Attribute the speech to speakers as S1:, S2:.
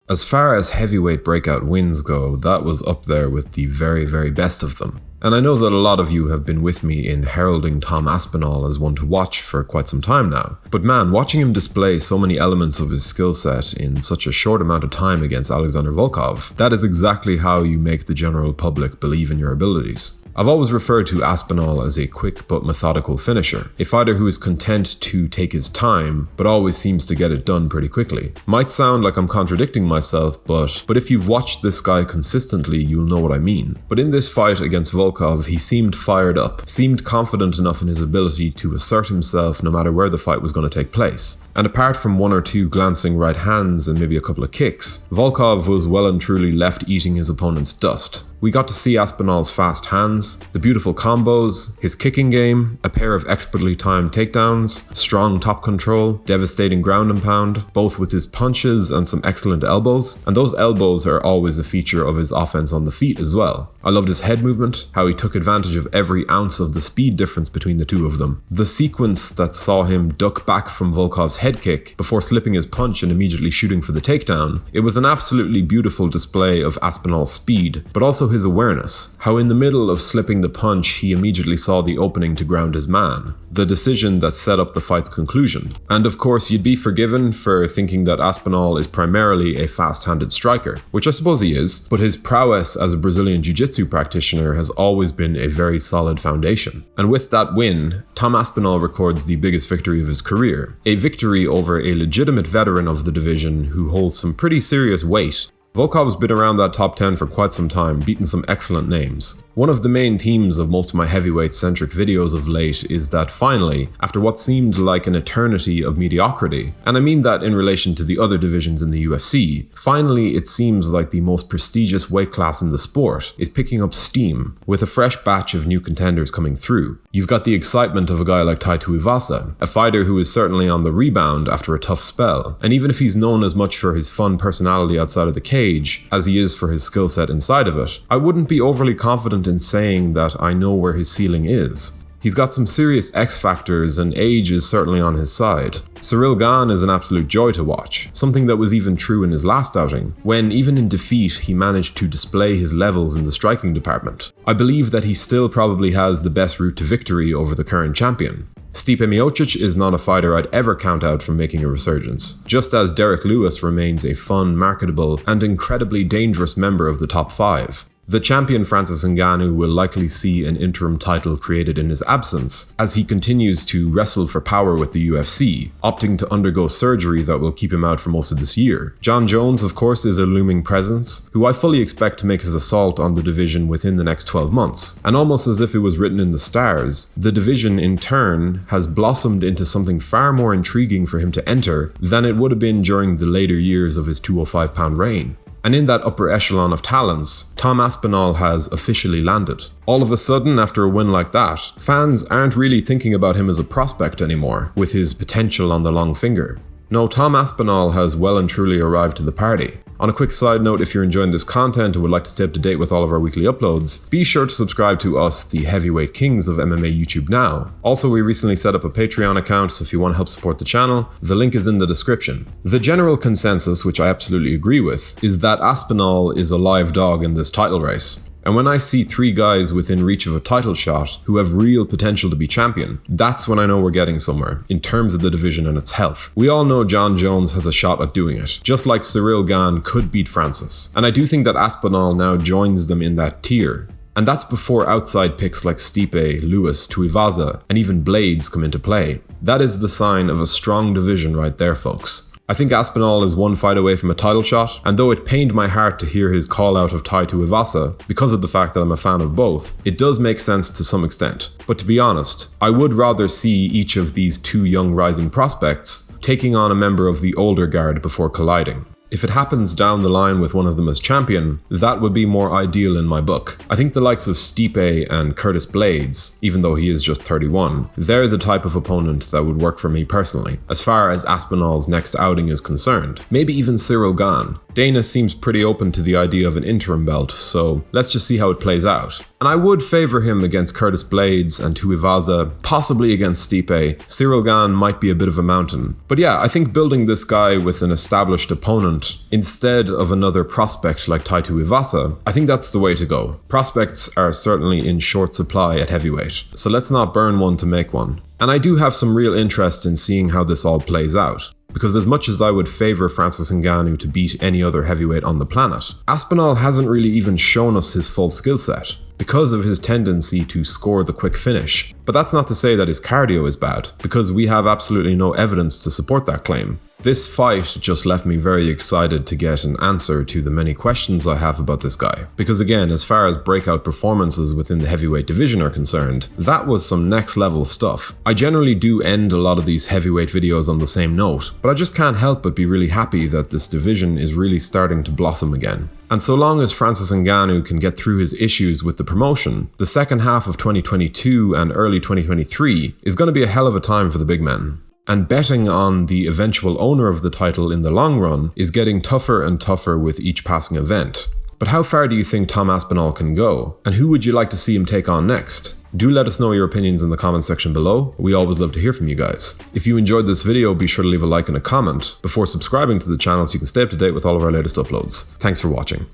S1: As far as heavyweight breakout wins go, that was up there with the very, very best of them. And I know that a lot of you have been with me in heralding Tom Aspinall as one to watch for quite some time now. But man, watching him display so many elements of his skill set in such a short amount of time against Alexander Volkov, that is exactly how you make the general public believe in your abilities. I've always referred to Aspinall as a quick but methodical finisher, a fighter who is content to take his time, but always seems to get it done pretty quickly. Might sound like I'm contradicting myself, but if you've watched this guy consistently, you'll know what I mean. But in this fight against Volkov, he seemed fired up, seemed confident enough in his ability to assert himself no matter where the fight was going to take place. And apart from one or two glancing right hands and maybe a couple of kicks, Volkov was well and truly left eating his opponent's dust. We got to see Aspinall's fast hands, the beautiful combos, his kicking game, a pair of expertly timed takedowns, strong top control, devastating ground and pound, both with his punches and some excellent elbows, and those elbows are always a feature of his offense on the feet as well. I loved his head movement, how he took advantage of every ounce of the speed difference between the two of them. The sequence that saw him duck back from Volkov's head kick before slipping his punch and immediately shooting for the takedown, it was an absolutely beautiful display of Aspinall's speed, but also his awareness, how in the middle of slipping the punch he immediately saw the opening to ground his man, the decision that set up the fight's conclusion. And of course you'd be forgiven for thinking that Aspinall is primarily a fast-handed striker, which I suppose he is, but his prowess as a Brazilian jiu-jitsu practitioner has always been a very solid foundation. And with that win, Tom Aspinall records the biggest victory of his career, a victory over a legitimate veteran of the division who holds some pretty serious weight. Volkov's been around that top 10 for quite some time, beating some excellent names. One of the main themes of most of my heavyweight-centric videos of late is that finally, after what seemed like an eternity of mediocrity, and I mean that in relation to the other divisions in the UFC, finally it seems like the most prestigious weight class in the sport is picking up steam, with a fresh batch of new contenders coming through. You've got the excitement of a guy like Tai Tuivasa, a fighter who is certainly on the rebound after a tough spell, and even if he's known as much for his fun personality outside of the cage as he is for his skill set inside of it, I wouldn't be overly confident in saying that I know where his ceiling is. He's got some serious X factors and age is certainly on his side. Ciryl Gane is an absolute joy to watch, something that was even true in his last outing, when even in defeat he managed to display his levels in the striking department. I believe that he still probably has the best route to victory over the current champion. Stipe Miocic is not a fighter I'd ever count out from making a resurgence, just as Derek Lewis remains a fun, marketable, and incredibly dangerous member of the top 5. The champion Francis Ngannou will likely see an interim title created in his absence, as he continues to wrestle for power with the UFC, opting to undergo surgery that will keep him out for most of this year. Jon Jones, of course, is a looming presence, who I fully expect to make his assault on the division within the next 12 months. And almost as if it was written in the stars, the division in turn has blossomed into something far more intriguing for him to enter than it would have been during the later years of his 205-pound reign. And in that upper echelon of talents, Tom Aspinall has officially landed. All of a sudden, after a win like that, fans aren't really thinking about him as a prospect anymore, with his potential on the long finger. No, Tom Aspinall has well and truly arrived to the party. On a quick side note, if you're enjoying this content and would like to stay up to date with all of our weekly uploads, be sure to subscribe to us, the heavyweight kings of MMA YouTube now. Also, we recently set up a Patreon account, so if you want to help support the channel, the link is in the description. The general consensus, which I absolutely agree with, is that Aspinall is a live dog in this title race. And when I see 3 guys within reach of a title shot who have real potential to be champion, that's when I know we're getting somewhere, in terms of the division and its health. We all know Jon Jones has a shot at doing it, just like Ciryl Gane could beat Francis. And I do think that Aspinall now joins them in that tier. And that's before outside picks like Stipe, Lewis, Tuivasa, and even Blades come into play. That is the sign of a strong division right there, folks. I think Aspinall is one fight away from a title shot, and though it pained my heart to hear his call out of Tai Tuivasa, because of the fact that I'm a fan of both, it does make sense to some extent. But to be honest, I would rather see each of these 2 young rising prospects taking on a member of the older guard before colliding. If it happens down the line with one of them as champion, that would be more ideal in my book. I think the likes of Stipe and Curtis Blades, even though he is just 31, they're the type of opponent that would work for me personally, as far as Aspinall's next outing is concerned. Maybe even Ciryl Gane. Dana seems pretty open to the idea of an interim belt, so let's just see how it plays out. And I would favour him against Curtis Blades and Tuivasa, possibly against Stipe. Cyril Gane might be a bit of a mountain. But yeah, I think building this guy with an established opponent instead of another prospect like Tai Tuivasa, I think that's the way to go. Prospects are certainly in short supply at heavyweight, so let's not burn one to make one. And I do have some real interest in seeing how this all plays out. Because as much as I would favour Francis Ngannou to beat any other heavyweight on the planet, Aspinall hasn't really even shown us his full skill set, because of his tendency to score the quick finish. But that's not to say that his cardio is bad, because we have absolutely no evidence to support that claim. This fight just left me very excited to get an answer to the many questions I have about this guy. Because again, as far as breakout performances within the heavyweight division are concerned, that was some next level stuff. I generally do end a lot of these heavyweight videos on the same note, but I just can't help but be really happy that this division is really starting to blossom again. And so long as Francis Ngannou can get through his issues with the promotion, the second half of 2022 and early 2023 is going to be a hell of a time for the big men. And betting on the eventual owner of the title in the long run is getting tougher and tougher with each passing event. But how far do you think Tom Aspinall can go? And who would you like to see him take on next? Do let us know your opinions in the comments section below. We always love to hear from you guys. If you enjoyed this video, be sure to leave a like and a comment before subscribing to the channel so you can stay up to date with all of our latest uploads. Thanks for watching.